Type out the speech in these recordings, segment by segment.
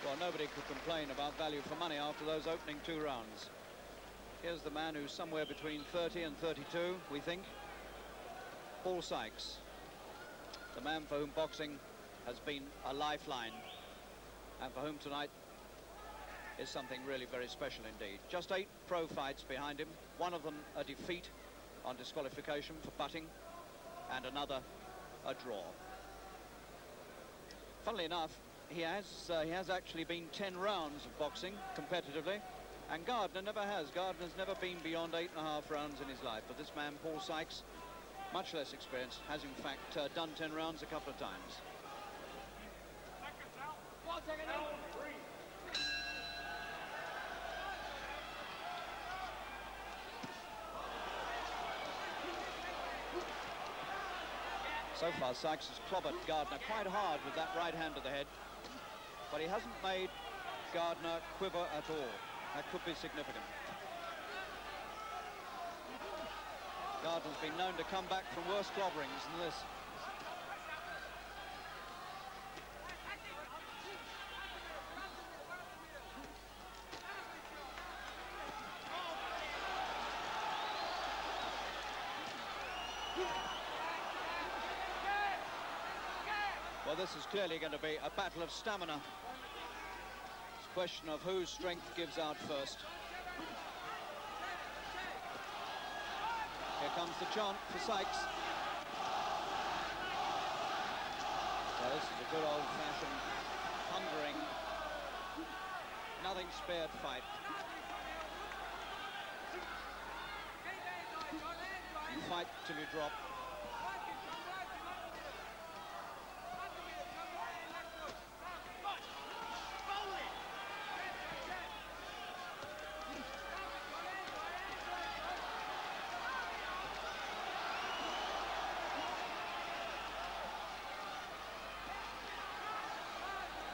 Well, nobody could complain about value for money after those opening 2 rounds. Here's the man who's somewhere between 30 and 32, we think. Paul Sykes, the man for whom boxing has been a lifeline, and for whom tonight is something really very special indeed. Just 8 pro fights behind him, one of them a defeat on disqualification for butting, and another a draw. Funnily enough, he has actually been 10 rounds of boxing competitively, and Gardner never has. Gardner's never been beyond 8.5 rounds in his life. But this man, Paul Sykes, much less experienced, has in fact done 10 rounds a couple of times. So far, Sykes has clobbered Gardner quite hard with that right hand to the head, but he hasn't made Gardner quiver at all. That could be significant. Gardner's been known to come back from worse clobberings than this. Well, this is clearly going to be a battle of stamina. It's a question of whose strength gives out first. Here comes the chant for Sykes. Well, this is a good old-fashioned, hungering, nothing spared fight. You fight till you drop.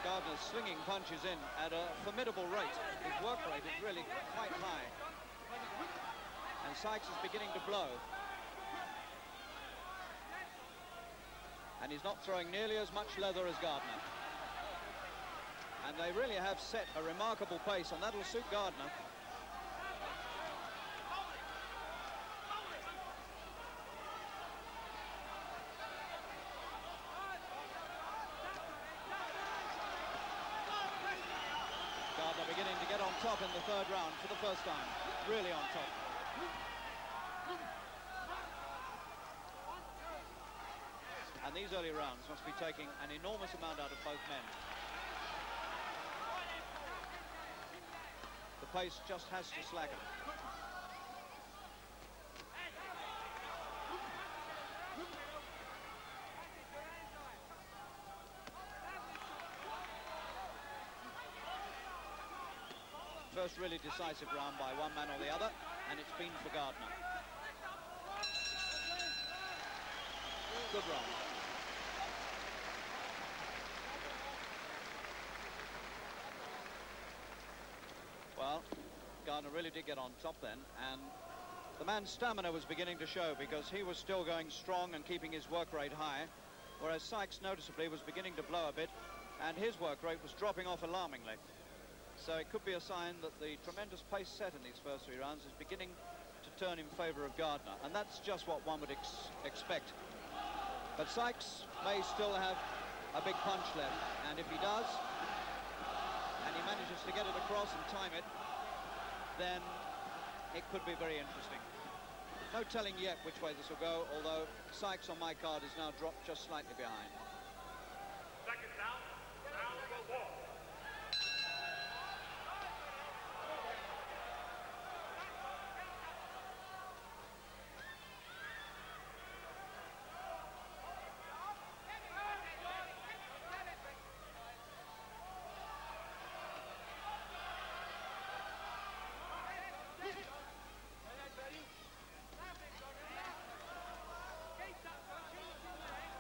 Gardner's swinging punches in at a formidable rate. His work rate is really quite high. And Sykes is beginning to blow. And he's not throwing nearly as much leather as Gardner. And they really have set a remarkable pace, and that'll suit Gardner. Gardner beginning to get on top in the 3rd round for the first time. Really on top. And these early rounds must be taking an enormous amount out of both men. The pace just has to slacken. First really decisive round by one man or the other, and it's been for Gardner. Good round. Well, Gardner really did get on top then, and the man's stamina was beginning to show because he was still going strong and keeping his work rate high, whereas Sykes noticeably was beginning to blow a bit, and his work rate was dropping off alarmingly. So it could be a sign that the tremendous pace set in these first 3 rounds is beginning to turn in favour of Gardner, and that's just what one would expect. But Sykes may still have a big punch left, and if he does, and he manages to get it across and time it, then it could be very interesting. No telling yet which way this will go, although Sykes on my card is now dropped just slightly behind. Second down, round for ball.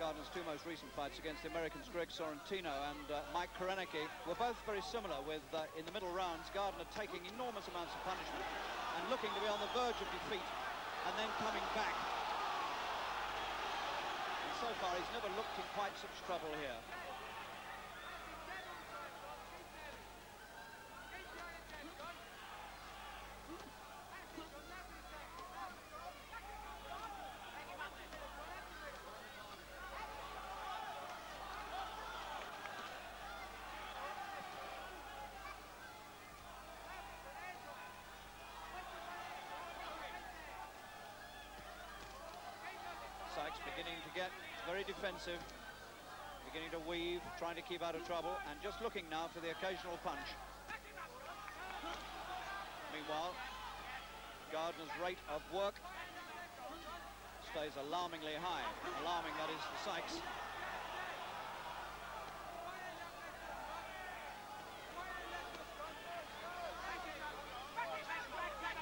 Gardner's 2 most recent fights against the Americans Greg Sorrentino and Mike Korennicki were both very similar, with in the middle rounds Gardner taking enormous amounts of punishment and looking to be on the verge of defeat and then coming back. And so far he's never looked in quite such trouble here. very defensive, beginning to weave, trying to keep out of trouble, and just looking now for the occasional punch. Meanwhile, Gardner's rate of work stays alarmingly high. Alarming, that is, for Sykes.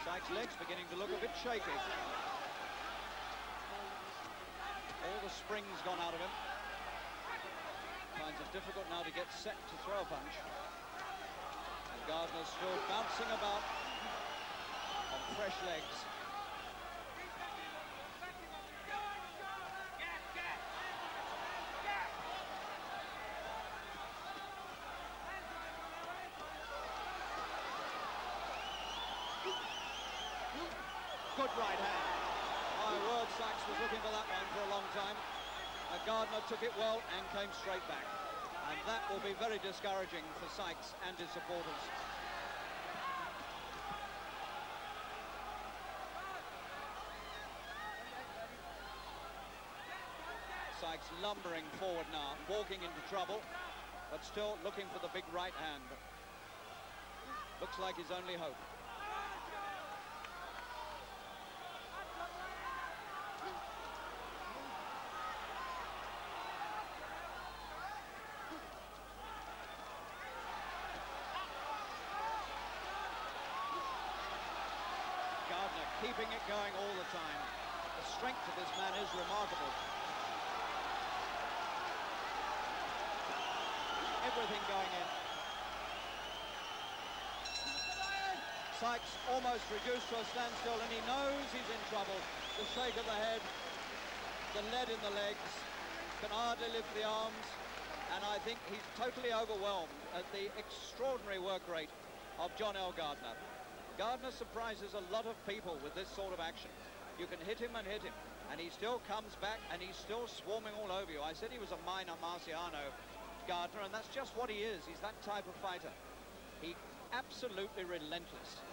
Sykes' legs beginning to look a bit shaky. All the spring's gone out of him. Finds it difficult now to get set to throw a punch. And Gardner still bouncing about on fresh legs. Good right hand. My word, Sykes was looking for that one for a long time. Gardner took it well and came straight back. And that will be very discouraging for Sykes and his supporters. Sykes lumbering forward now, walking into trouble, but still looking for the big right hand. Looks like his only hope. Gardner keeping it going all the time. The strength of this man is remarkable. Everything going in. Sykes almost reduced to a standstill, and he knows he's in trouble. The shake of the head, the lead in the legs, can hardly lift the arms, and I think he's totally overwhelmed at the extraordinary work rate of John L. Gardner. Gardner surprises a lot of people with this sort of action. You can hit him and hit him, and he still comes back, and he's still swarming all over you. I said he was a minor Marciano, Gardner, and that's just what he is. He's that type of fighter. He absolutely relentless.